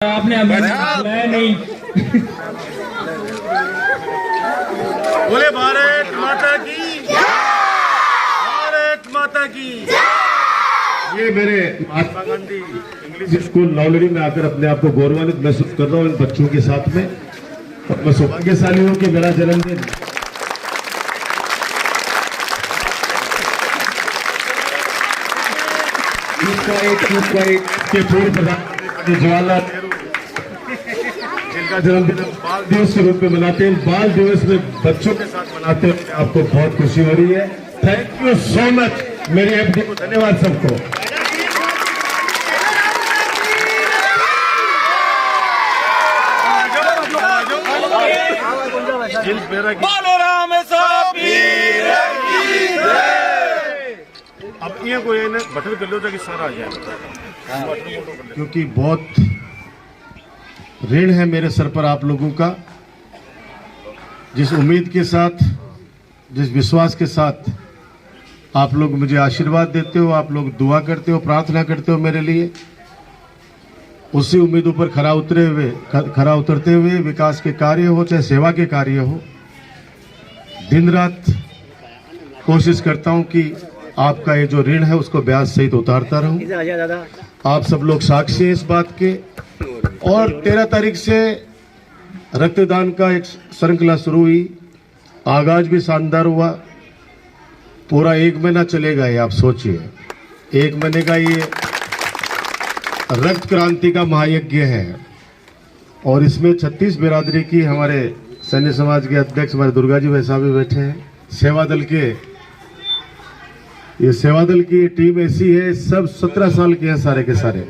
आपने मैं नहीं। बोले भारत माता की, भारत माता की। ये मेरे महात्मा गांधी इंग्लिश स्कूल नौलड़ी में आकर अपने आप को गौरवान्वित महसूस कर रहा हूँ इन बच्चों के साथ में। और मैं सौभाग्यशाली हूँ कि मेरा जन्मदिन के पूर्व प्रधानमंत्री जवाहरलाल नेहरू जिनका जन्मदिन बाल दिवस के रूप में मनाते हैं, बाल दिवस में बच्चों के साथ मनाते हैं। आपको बहुत खुशी हो रही है। थैंक यू सो मच मेरे एफडी को, धन्यवाद सबको। अब ये कोई बटन कर लो ताकि सारा आ जाए, क्योंकि बहुत ऋण है मेरे सर पर आप लोगों का। जिस उम्मीद के साथ, जिस विश्वास के साथ आप लोग मुझे आशीर्वाद देते हो, आप लोग दुआ करते हो, प्रार्थना करते हो मेरे लिए, उसी उम्मीदों पर खरा उतरते हुए विकास के कार्य हो चाहे सेवा के कार्य हो, दिन रात कोशिश करता हूं कि आपका ये जो ऋण है उसको ब्याज सहित उतारता रहूं। आप सब लोग साक्षी हैं इस बात के। और 13 तारीख से रक्तदान का एक श्रृंखला शुरू हुई, आगाज भी शानदार हुआ। पूरा 1 महीना चलेगा ये, आप सोचिए 1 महीने का ये रक्त क्रांति का महायज्ञ है। और इसमें 36 बिरादरी की हमारे सैन्य समाज के अध्यक्ष हमारे दुर्गा जी भाई साहब भी बैठे हैं। सेवा दल के, ये सेवा दल की टीम ऐसी है, सब 17 साल के हैं सारे के सारे।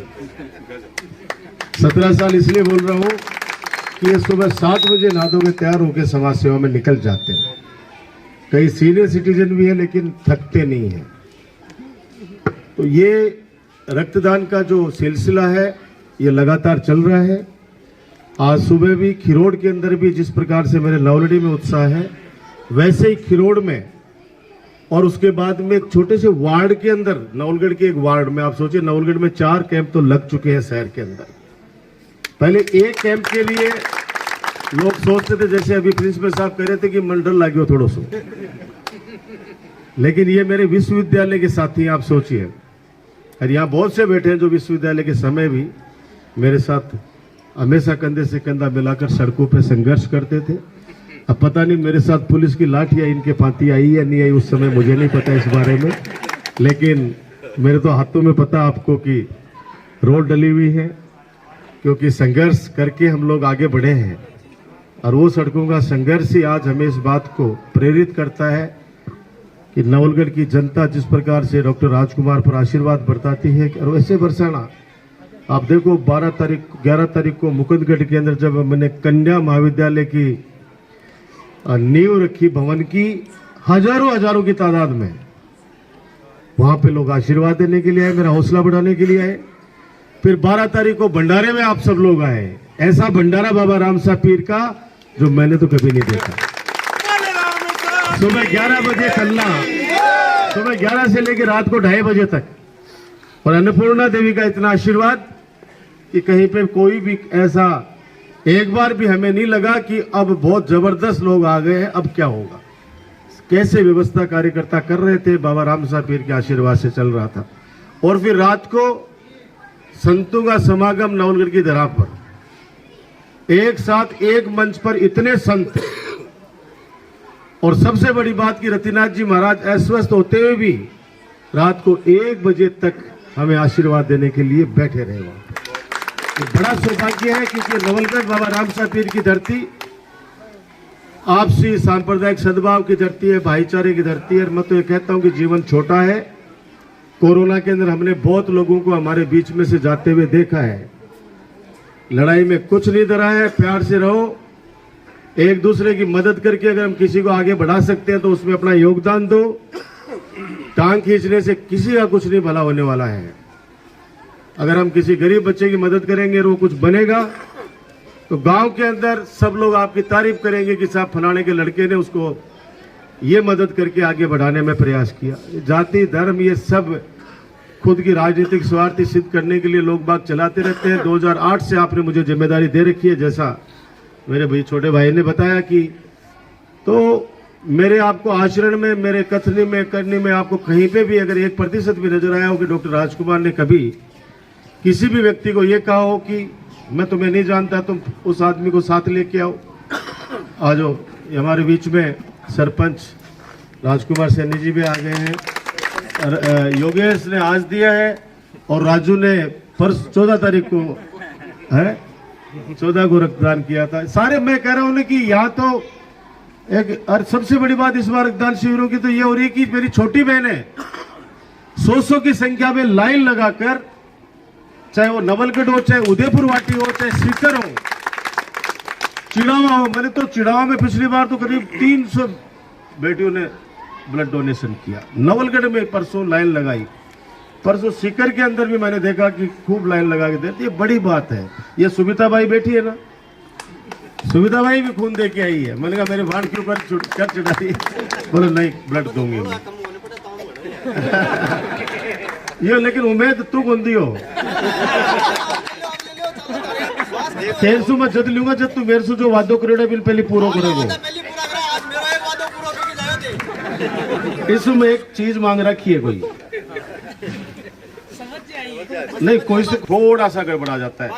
17 साल इसलिए बोल रहा हूं कि ये सुबह 7 बजे नहा धो के तैयार होकर समाज सेवा में निकल जाते हैं। कई सीनियर सिटीजन भी है लेकिन थकते नहीं है। तो ये रक्तदान का जो सिलसिला है ये लगातार चल रहा है। आज सुबह भी खिरोड़ के अंदर भी जिस प्रकार से मेरे नौलड़ी में उत्साह है, वैसे ही खिरोड़ में और उसके बाद में एक छोटे से वार्ड के अंदर, नवलगढ़ के एक वार्ड में, आप सोचिए नवलगढ़ में 4 कैंप तो लग चुके हैं शहर के अंदर। पहले एक कैंप के लिए लोग सोचते थे, जैसे अभी प्रिंसिपल साहब कह रहे थे कि मंडल लाग्यो थोड़ो सो, लेकिन ये मेरे विश्वविद्यालय के साथी हैं, आप सोचिए। और यहाँ बहुत से बैठे हैं जो विश्वविद्यालय के समय भी मेरे साथ हमेशा कंधे से कंधा मिलाकर सड़कों पे संघर्ष करते थे। अब पता नहीं मेरे साथ पुलिस की लाठी या इनके फांती आई या नहीं आई, उस समय मुझे नहीं पता इस बारे में, लेकिन मेरे तो हाथों में पता आपको कि रोड डली हुई है, क्योंकि संघर्ष करके हम लोग आगे बढ़े हैं। और वो सड़कों का संघर्ष ही आज हमें इस बात को प्रेरित करता है कि नवलगढ़ की जनता जिस प्रकार से डॉक्टर राजकुमार पर आशीर्वाद बरसाती है, और वैसे बरसाना। आप देखो 11 तारीख को मुकुंदगढ़ के अंदर जब मैंने कन्या महाविद्यालय की नींव रखी भवन की, हजारों की तादाद में वहां पे लोग आशीर्वाद देने के लिए आए, मेरा हौसला बढ़ाने के लिए आए। फिर 12 तारीख को भंडारे में आप सब लोग आए, ऐसा भंडारा बाबा राम साहब पीर का जो मैंने तो कभी नहीं देखा। सुबह 11 बजे खन्ना, सुबह 11 से लेकर रात को 2:30 बजे तक, और अन्नपूर्णा देवी का इतना आशीर्वाद कि कहीं पे कोई भी ऐसा एक बार भी हमें नहीं लगा कि अब बहुत जबरदस्त लोग आ गए हैं, अब क्या होगा। कैसे व्यवस्था कार्यकर्ता कर रहे थे, बाबा राम साहब पीर के आशीर्वाद से चल रहा था। और फिर रात को संतों का समागम नवलगढ़ की धरा पर, एक साथ एक मंच पर इतने संत। और सबसे बड़ी बात कि रतिनाथ जी महाराज अस्वस्थ होते हुए भी रात को 1 बजे तक हमें आशीर्वाद देने के लिए बैठे रहे। वहां बड़ा सौभाग्य है क्योंकि नवलगढ़ बाबा राम साहब पीर की धरती आपसी सांप्रदायिक सद्भाव की धरती है, भाईचारे की धरती है। मैं तो ये कहता हूं कि जीवन छोटा है। कोरोना के अंदर हमने बहुत लोगों को हमारे बीच में से जाते हुए देखा है। लड़ाई में कुछ नहीं डरा है, प्यार से रहो, एक दूसरे की मदद करके अगर हम किसी को आगे बढ़ा सकते हैं तो उसमें अपना योगदान दो। टांग खींचने से किसी का कुछ नहीं भला होने वाला है। अगर हम किसी गरीब बच्चे की मदद करेंगे और वो कुछ बनेगा तो गांव के अंदर सब लोग आपकी तारीफ करेंगे कि साहब फलाने के लड़के ने उसको ये मदद करके आगे बढ़ाने में प्रयास किया। जाति धर्म ये सब खुद की राजनीतिक स्वार्थी सिद्ध करने के लिए लोग बाग चलाते रहते हैं। 2008 से आपने मुझे जिम्मेदारी दे रखी है, जैसा मेरे भाई छोटे भाई ने बताया कि तो मेरे आपको आचरण में, मेरे कथनी में, करने में आपको कहीं पे भी अगर 1% भी नजर आया हो कि डॉक्टर राजकुमार ने कभी किसी भी व्यक्ति को ये कहा हो कि मैं तुम्हें नहीं जानता, तुम उस आदमी को साथ लेके आओ, आ जाओ। हमारे बीच में सरपंच राजकुमार सैनी जी भी आ गए हैं, योगेश ने आज दिया है और राजू ने 14 तारीख को है 14 को रक्तदान किया था। सारे मैं कह रहा हूं कि यहाँ तो एक, और सबसे बड़ी बात इस बार रक्तदान शिविरों की तो ये हो रही है कि मेरी छोटी बहन है 100 की संख्या में लाइन लगाकर, चाहे वो नवलगढ़ हो, चाहे उदयपुर वाटी हो, चाहे सीकर हो, चिड़ावा हो। मैंने तो चिड़ावा में पिछली बार तो करीब 300 बेटियों ने ब्लड डोनेशन किया। नवलगढ़ में परसों लाइन लगाई, परसों सीकर के अंदर भी मैंने देखा कि खूब लाइन लगा के देती। ये बड़ी बात है। ये सुमिता बाई बैठी है ना, सुमिता बाई भी खून दे के आई है। मैंने कहा मेरे भाण के ऊपर कर चढ़ाई, बोले नहीं ब्लड दूंगी मैं। ये लेकिन उम्मीद तू गुंदी हो, तेरे से मैं जद लूंगा जब तू मेरे से जो वादो करेगा बिल पहले पूरा करेगा। इसमें एक चीज मांग रखी है कोई नहीं, कोई से थोड़ा सा गड़बड़ा जाता है।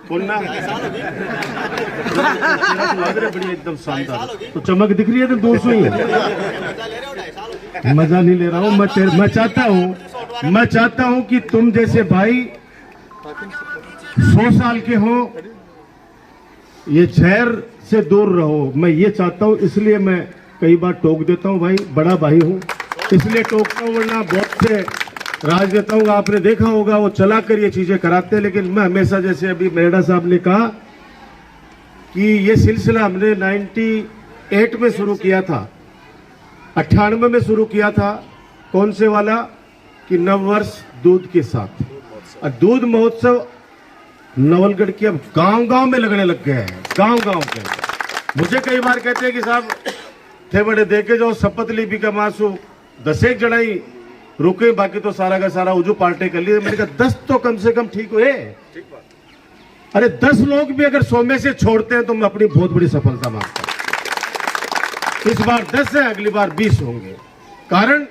कौन ना लग रहा बड़ी एकदम शानदार, तो चमक दिख रही है तो 200 ही है। मजा नहीं ले रहा हूँ मैं चाहता हूँ कि तुम जैसे भाई 100 साल के हो, ये शहर से दूर रहो। मैं ये चाहता हूँ, इसलिए मैं कई बार टोक देता हूँ भाई, बड़ा भाई हूँ इसलिए टोकता हूँ, वरना बहुत से राजनेताओं का आपने देखा होगा वो चला कर ये चीजें कराते हैं। लेकिन मैं हमेशा, जैसे अभी मेहरा साहब ने कहा कि ये सिलसिला हमने 98 में शुरू किया था, 98 में शुरू किया था। कौन से वाला कि नववर्ष दूध के साथ, और दूध महोत्सव नवलगढ़ के अब गांव-गांव में लगने लग गए हैं, गांव-गांव के। मुझे कई बार कहते हैं कि साहब थे बड़े देखे जाओ शपथ लिपि का मासू 10 एक जड़ाई रुके, बाकी तो सारा का सारा उजू पार्टी कर लिए। मैंने कहा 10 तो कम से कम ठीक हुए। अरे 10 लोग भी अगर 100 में से छोड़ते हैं तो मैं अपनी बहुत बड़ी सफलता मानता हूं। इस बार 10 है, अगली बार 20 होंगे। कारण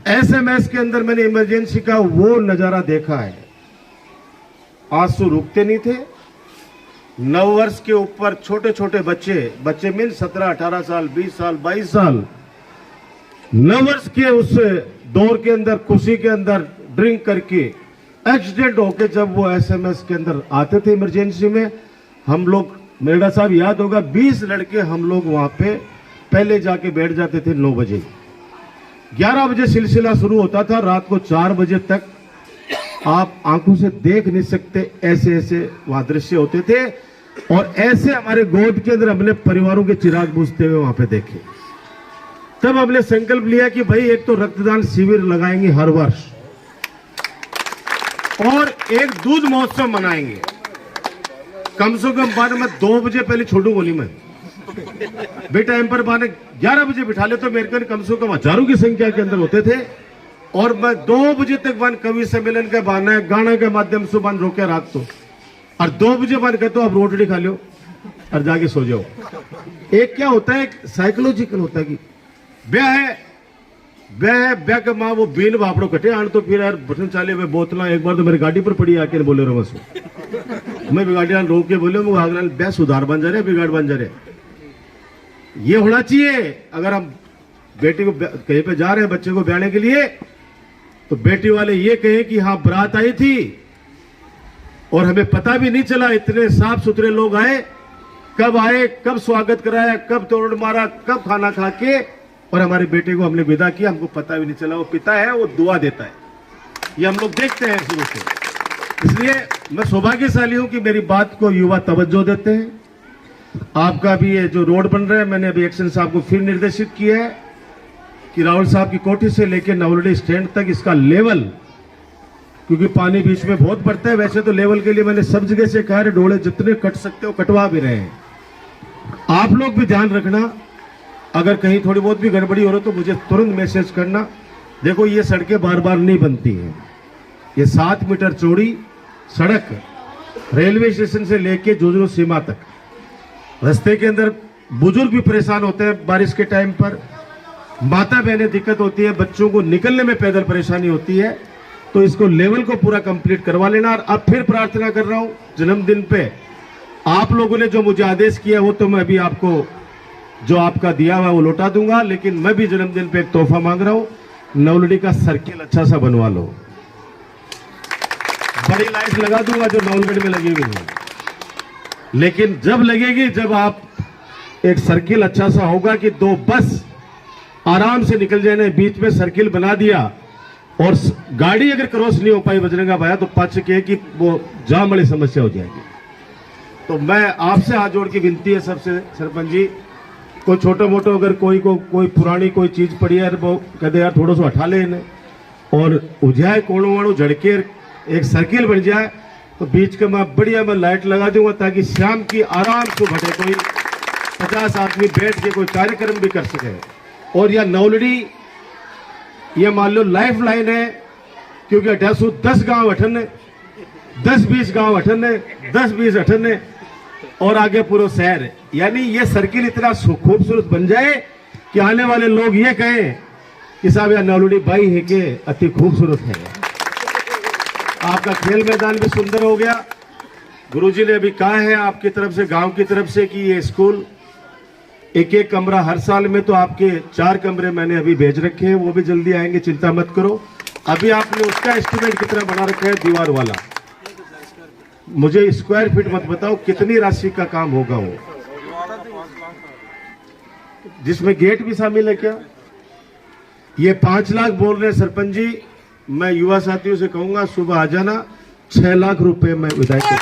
एसएमएस के अंदर मैंने इमरजेंसी का वो नजारा देखा है, आंसू रुकते नहीं थे। 9 वर्ष के ऊपर छोटे छोटे बच्चे मिल 17, 18 साल, 20 साल, 22 साल, 9 वर्ष के उस दौर के अंदर, खुशी के अंदर ड्रिंक करके एक्सीडेंट होके जब वो एसएमएस के अंदर आते थे इमरजेंसी में, हम लोग, मेरा साहब याद होगा, 20 लड़के हम लोग वहां पे पहले जाके बैठ जाते थे। 9 बजे 11 बजे सिलसिला शुरू होता था, रात को 4 बजे तक आप आंखों से देख नहीं सकते, ऐसे ऐसे वहां दृश्य होते थे। और ऐसे हमारे गोद के अंदर हमने परिवारों के चिराग बुझते हुए वहां पे देखे। तब हमने संकल्प लिया कि भाई एक तो रक्तदान शिविर लगाएंगे हर वर्ष, और एक दूध महोत्सव मनाएंगे। कम से कम बाद में 2 बजे पहले छोड़ूंगा नहीं मैं, बेटा टाइम पर बाने 11 बजे बिठा ले तो मेरे को कम से कम हजारों की संख्या के अंदर होते थे। और मैं 2 बजे तक वन कवि सम्मेलन का बहाना है, गाना के माध्यम से बन रोके रात को, और 2 बजे बन कहते हो अब रोटी खा लो और जाके सो जाओ। एक क्या होता है, साइकोलॉजिकल होता है कि ब्याह के माँ वो बीन बापड़ो कटे आन, तो फिर यार बटन चाले में बोतला। एक बार तो मेरी गाड़ी पर पड़ी आके बोले रहो बस, मैं भी गाड़ी रोक के बोले ब्याह सुधार बन जा रहे, बिगाड़ बन जा रहे। ये होना चाहिए। अगर हम बेटी को कहीं पे जा रहे हैं बच्चे को ब्याहने के लिए, तो बेटी वाले ये कहें कि हाँ बारात आई थी और हमें पता भी नहीं चला, इतने साफ सुथरे लोग आए, कब स्वागत कराया, कब तोड़ मारा, कब खाना खा के, और हमारे बेटे को हमने विदा किया, हमको पता भी नहीं चला। वो पिता है, वो दुआ देता है, ये हम लोग देखते हैं शुरू से। इसलिए मैं सौभाग्यशाली हूं कि मेरी बात को युवा तवज्जो देते हैं। आपका भी ये जो रोड बन रहा है, मैंने अभी एक्शन साहब को फिर निर्देशित किया है कि राहुल साहब की कोठी से लेकर नवलड़ी स्टैंड तक इसका लेवल, क्योंकि पानी बीच में बहुत बढ़ता है। वैसे तो लेवल के लिए मैंने सब जगह से कहा है, डोले जितने कट सकते हो कटवा भी रहे हैं। आप लोग भी ध्यान रखना, अगर कहीं थोड़ी बहुत भी गड़बड़ी हो रही तो मुझे तुरंत मैसेज करना, देखो ये सड़कें बार बार नहीं बनती हैं। ये 7 मीटर चौड़ी सड़क रेलवे स्टेशन से लेके झुंझुनू सीमा तक, रास्ते के अंदर बुजुर्ग भी परेशान होते हैं बारिश के टाइम पर, माता बहनें दिक्कत होती है, बच्चों को निकलने में पैदल परेशानी होती है। तो इसको लेवल को पूरा कंप्लीट करवा लेना। और अब फिर प्रार्थना कर रहा हूं, जन्मदिन पे आप लोगों ने जो मुझे आदेश किया वो तो मैं भी आपको जो आपका दिया हुआ वो लौटा दूंगा, लेकिन मैं भी जन्मदिन पे एक तोहफा मांग रहा हूं, नवलड़ी का सर्किल अच्छा सा बनवा लो। बड़ी लाइट लगा दूंगा जो नवलगढ़ में लगी हुई है, लेकिन जब लगेगी जब आप एक सर्किल अच्छा सा होगा कि 2 बस आराम से निकल जाए। बीच में सर्किल बना दिया और गाड़ी अगर क्रॉस नहीं हो पाई बजरंगा भाया तो पच के कि वो जाम वाली समस्या हो जाएगी। तो मैं आपसे हाथ जोड़ के विनती है सबसे, सरपंच जी कोई छोटा मोटा अगर कोई पुरानी कोई चीज पड़ी है वो कहते यार थोड़ा सा हटा ले इन्हें और उजाए कोणों वाणों झड़के एक सर्किल बन जाए, तो बीच का मैं बढ़िया मैं लाइट लगा दूंगा ताकि शाम की आराम से भटे कोई 50 आदमी बैठ के कोई कार्यक्रम भी कर सके। और यह नवलड़ी ये मान लो लाइफ लाइन है, क्योंकि 10 गांव अठन 10-20 गांव अठन 10-20 अठन और आगे पूरा शहर है। यानी ये सर्किल इतना खूबसूरत बन जाए कि आने वाले लोग ये कहें कि साहब यह नवलड़ी बाई है कि अति खूबसूरत है। आपका खेल मैदान भी सुंदर हो गया। गुरुजी ने अभी कहा है आपकी तरफ से, गांव की तरफ से, कि ये स्कूल एक कमरा हर साल में, तो आपके 4 कमरे मैंने अभी भेज रखे हैं, वो भी जल्दी आएंगे, चिंता मत करो। अभी आपने उसका एस्टिमेट कितना बना रखा है दीवार वाला, मुझे स्क्वायर फीट मत बताओ कितनी राशि का काम होगा वो, जिसमें गेट भी शामिल है क्या? ये 5 लाख बोल रहे हैं सरपंच जी। मैं युवा साथियों से कहूंगा सुबह आ जाना, 6 लाख रुपए मैं विधायक को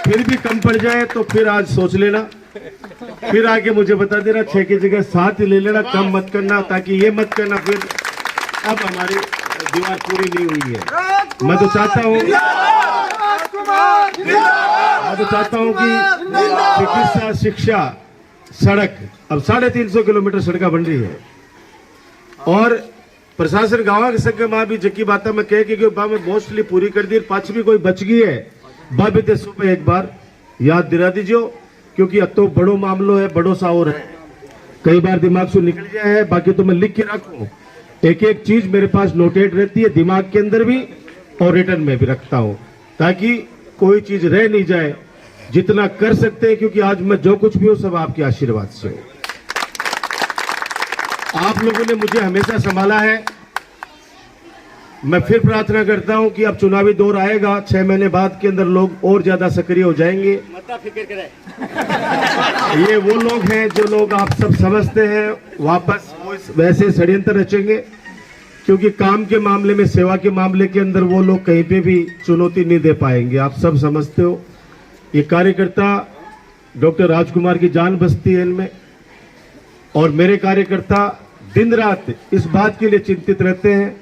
फिर भी कम पड़ जाए तो फिर आज सोच लेना, फिर आके मुझे बता देना, 6 की जगह 7 ही ले लेना, कम मत करना, ताकि ये मत करना फिर अब हमारी दीवार पूरी नहीं हुई है। मैं तो चाहता हूं कि चिकित्सा, शिक्षा, सड़क, अब 350 किलोमीटर सड़क बन रही है और प्रशासन गाँव के संग मां भी जकी बात में कह के में मोस्टली पूरी कर दी, पांच भी कोई बच गई है बाबे सुबह एक बार याद दिला दीजिए, क्योंकि अब तो बड़ो मामलो है, बड़ो सा और है, कई बार दिमाग से निकल गया है। बाकी तो मैं लिख के रखूं, एक चीज मेरे पास नोटेट रहती है दिमाग के अंदर भी और रिटर्न में भी रखता हूं, ताकि कोई चीज रह नहीं जाए। जितना कर सकते हैं, क्योंकि आज मैं जो कुछ भी हूं सब आपके आशीर्वाद से हूं। आप लोगों ने मुझे हमेशा संभाला है। मैं फिर प्रार्थना करता हूं कि अब चुनावी दौर आएगा, 6 महीने बाद के अंदर लोग और ज्यादा सक्रिय हो जाएंगे। फिक्र करें ये वो लोग हैं जो लोग आप सब समझते हैं, वापस वैसे षड्यंत्र रचेंगे, क्योंकि काम के मामले में, सेवा के मामले के अंदर वो लोग कहीं पे भी चुनौती नहीं दे पाएंगे। आप सब समझते हो, ये कार्यकर्ता डॉक्टर राजकुमार की जान बसती है इनमें, और मेरे कार्यकर्ता दिन रात इस बात के लिए चिंतित रहते हैं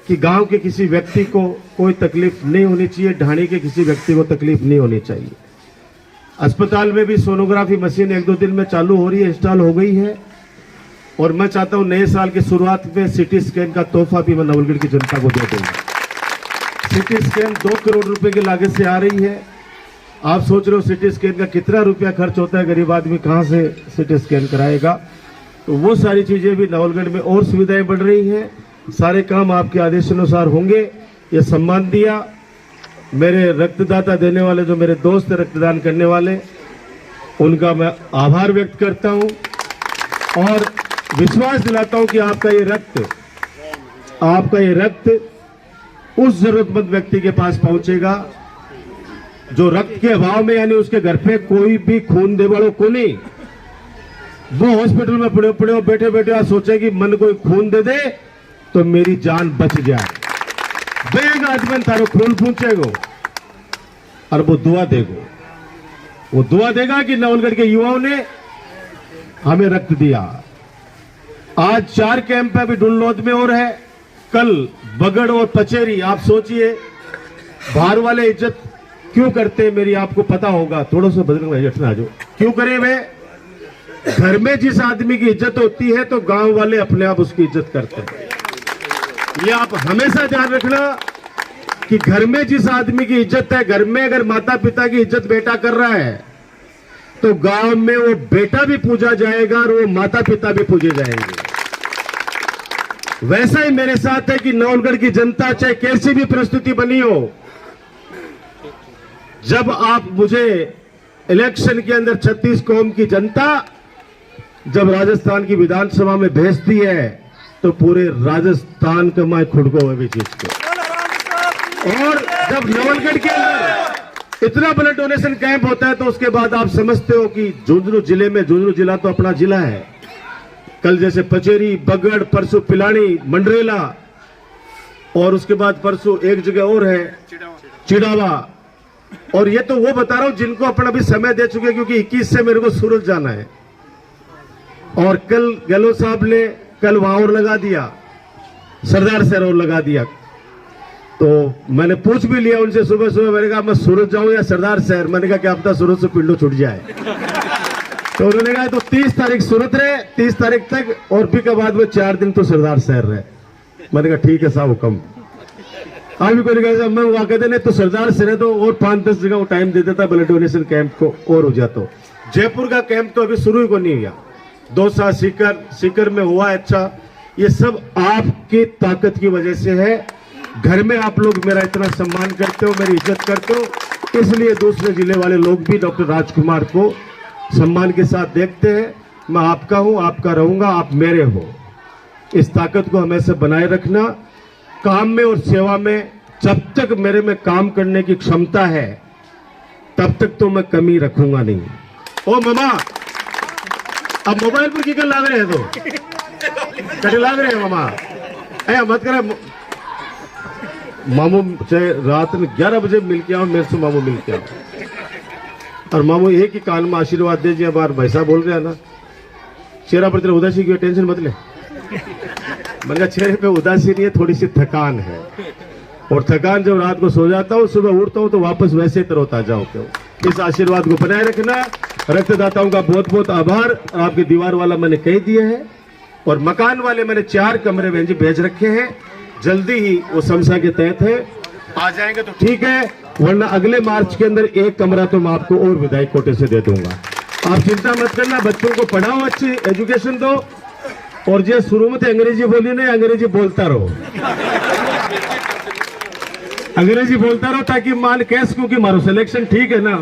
कि गांव के किसी व्यक्ति को कोई तकलीफ नहीं होनी चाहिए, ढाणी के किसी व्यक्ति को तकलीफ नहीं होनी चाहिए। अस्पताल में भी सोनोग्राफी मशीन 1-2 दिन में चालू हो रही है, इंस्टॉल हो गई है, और मैं चाहता हूं नए साल की शुरुआत में सिटी स्कैन का तोहफा भी मैं नवलगढ़ की जनता को दे दूंगा। सिटी स्कैन 2 करोड़ रुपए की लागत से आ रही है। आप सोच रहे हो सिटी स्कैन का कितना रुपया खर्च होता है, गरीब आदमी कहां से सिटी स्कैन कराएगा? तो वो सारी चीजें भी नवलगढ़ में और सुविधाएं बढ़ रही हैं, सारे काम आपके आदेशानुसार होंगे। ये सम्मान दिया मेरे रक्तदाता देने वाले, जो मेरे दोस्त रक्तदान करने वाले, उनका मैं आभार व्यक्त करता हूं और विश्वास दिलाता हूं कि आपका ये रक्त उस जरूरतमंद व्यक्ति के पास पहुंचेगा जो रक्त के अभाव में, यानी उसके घर पे कोई भी खून दे वालों को नहीं, वो हॉस्पिटल में पड़े हो बैठे बैठे आप सोचे कि मन कोई खून दे दे तो मेरी जान बच जाए। देगा आदमी तारो खून पूछेगो और वो दुआ देगो, वो दुआ देगा कि नवलगढ़ के युवाओं ने हमें रक्त दिया। आज 4 कैंप अभी डुनलोद में और है, कल बगड़ और पचेरी। आप सोचिए बाहर वाले इज्जत क्यों करते हैं मेरी, आपको पता होगा। थोड़ा सा बदल में आ जाओ, क्यों करे वे? घर में जिस आदमी की इज्जत होती है तो गांव वाले अपने आप उसकी इज्जत करते हैं। ये आप हमेशा ध्यान रखना कि घर में जिस आदमी की इज्जत है, घर में अगर माता पिता की इज्जत बेटा कर रहा है तो गांव में वो बेटा भी पूजा जाएगा और वो माता पिता भी पूजे जाएंगे। वैसा ही मेरे साथ है कि नौनगढ़ की जनता चाहे कैसी भी परिस्थिति बनी हो, जब आप मुझे इलेक्शन के अंदर 36 कौम की जनता जब राजस्थान की विधानसभा में भेजती है तो पूरे राजस्थान का मैं खुद को भी चीज को। और जब नवलगढ़ के अंदर इतना ब्लड डोनेशन कैंप होता है तो उसके बाद आप समझते हो कि झुंझुनू जिले में, झुंझुनू जिला तो अपना जिला है, कल जैसे पचेरी, बगड़, परसों पिलानी, मंडरेला और उसके बाद परसों एक जगह और है चिड़ावा। और ये तो वो बता रहा हूं जिनको अपना भी समय दे चुके, क्योंकि 21 से मेरे को सूरत जाना है। और कल गहलोत साहब ने कल वहां और लगा दिया, सरदार शहर और लगा दिया। तो मैंने पूछ भी लिया उनसे सुबह सुबह, मैंने कहा मैं सूरत जाऊं या सरदार शहर। मैंने कहा क्या पता सूरत से पिंडो छूट जाए। तो उन्होंने कहा तो 30 तारीख सूरत रहे, 30 तारीख तक, और फिर के बाद में 4 दिन तो सरदार शहर रहे। मैंने कहा ठीक है साहब हुक्म। अभी कोई कहा मैं वहां कहते नहीं तो सरदार शहर तो और 5-10 जगह टाइम दे देता ब्लड डोनेशन कैंप को और हो जाता। जयपुर का कैंप तो अभी शुरू ही को नहीं हुआ, 2 साल सीकर में हुआ। अच्छा, ये सब आपकी ताकत की वजह से है। घर में आप लोग मेरा इतना सम्मान करते हो, मेरी इज्जत करते हो, इसलिए दूसरे जिले वाले लोग भी डॉक्टर राजकुमार को सम्मान के साथ देखते हैं। मैं आपका हूं, आपका रहूंगा, आप मेरे हो। इस ताकत को हमेशा बनाए रखना। काम में और सेवा में जब तक मेरे में काम करने की क्षमता है तब तक तो मैं कमी रखूंगा नहीं। ओ मामा, अब मोबाइल पर क्या लाग रहे हैं? तो कटे लाग रहे हैं मामा, ऐ मत करे। मामू चाहे रात में 11 बजे मिल के आओ, मेरे से मामू मिल के आओ। और मामू एक ही कान में आशीर्वाद दे दिया। बार भाई साहब बोल रहे हैं ना, चेहरा पर तेरा उदासी की टेंशन मत ले। मैंने चेहरे पे उदासी नहीं है, थोड़ी सी थकान है। और थकान जब रात को सो जाता हूँ, सुबह उठता हूँ तो वापस वैसे तरोताजा होता हूँ। इस आशीर्वाद को बनाए रखना। रक्तदाताओं का बहुत बहुत आभार। आपके दीवार वाला मैंने कह दिया है और मकान वाले मैंने 4 कमरे भेज रखे हैं। जल्दी ही वो समसा के तहत है, आ जाएंगे तो ठीक है, वरना अगले मार्च के अंदर 1 कमरा तो मैं आपको और विधायक कोटे से दे दूंगा। आप चिंता मत करना, बच्चों को पढ़ाओ, अच्छी एजुकेशन दो। और जो शुरू में थे अंग्रेजी बोली नहीं, अंग्रेजी बोलता रहो, अंग्रेजी बोलता रहो ताकि मान कैस क्योंकि मारो सिलेक्शन ठीक है ना,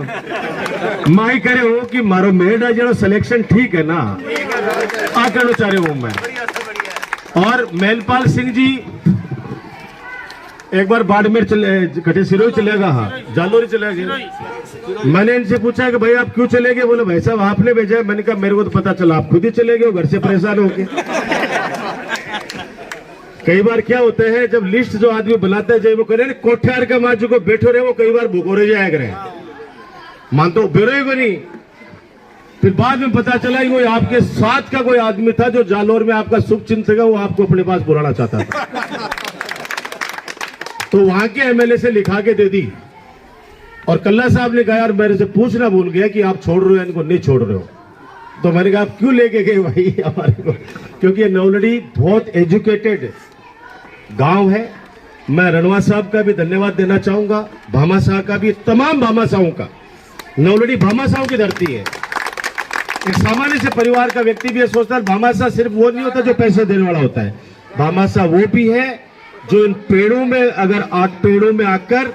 माई करे हो कि मारो मेड जो सिलेक्शन ठीक है ना, आ करना चाह रहे हूं मैं। और मेलपाल सिंह जी एक बार बाड़मेर चले, सिरोही चलेगा, हाँ जालोरी चलेगा। मैंने इनसे पूछा कि भाई आप क्यों चले गए? बोले भाई साहब आपने भेजा है। मैंने कहा मेरे को तो पता चला आप खुद ही चले गए, घर से परेशान हो गए। कई बार क्या होता है, जब लिस्ट जो आदमी बनाता है, जब वो करे कोठ्यार का माजू को बैठो रहे, वो कई बार भूखोरे जाया करे, मानते बेरोए को नहीं। फिर बाद में पता चला कि कोई आपके साथ का कोई आदमी था जो जालोर में आपका शुभ चिंतक है, वो आपको अपने पास बुलाना चाहता था। तो वहां के एमएलए से लिखा के दे दी। और कल्ला साहब ने कहा यार मेरे से पूछना भूल गया कि आप छोड़ रहे हो या इनको नहीं छोड़ रहे हो। तो मैंने कहा आप क्यों लेके गए भाई हमारे को? क्योंकि ये नवलड़ी बहुत एजुकेटेड गांव है। मैं रणवा साहब का भी धन्यवाद देना चाहूंगा, भामा साह का भी, तमाम भामा साहों का। नवलड़ी भामा साहों की धरती है। एक सामान्य से परिवार का व्यक्ति भी ये सोचता है भामा साह सिर्फ वो नहीं होता जो पैसे देने वाला होता है। भामा साह वो भी है जो इन पेड़ों में, अगर 8 पेड़ों में आकर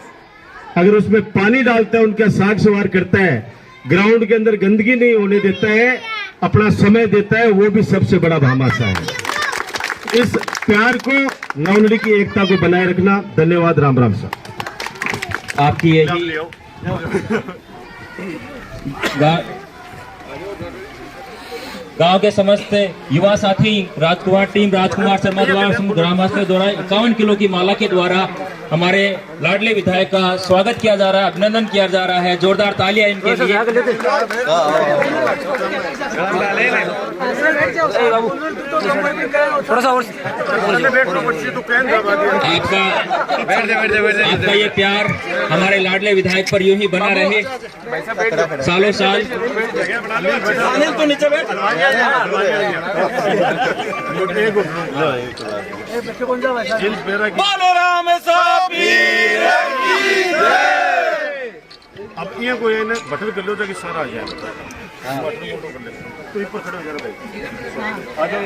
अगर उसमें पानी डालता है, उनका साग सवार करता है, ग्राउंड के अंदर गंदगी नहीं होने देता है, अपना समय देता है, वो भी सबसे बड़ा भामासा है। इस प्यार को, नवलड़ी की एकता को बनाए रखना। धन्यवाद। राम राम साहब। आपकी यही गांव के समस्त युवा साथी राजकुमार टीम राजकुमार शर्मा द्वारा ग्रामवासियों द्वारा 51 किलो की माला के द्वारा हमारे लाडले विधायक का स्वागत किया जा रहा है, अभिनंदन किया जा रहा है। जोरदार तालियां इनके लिए। आपका ये प्यार हमारे लाडले विधायक पर यूं ही बना रहे सालों साल। अब ये कोई है ना बटन कर लो ताकि सारा आ जाए। तो ऊपर खड़े हो जा रहा भाई। आ जाओ।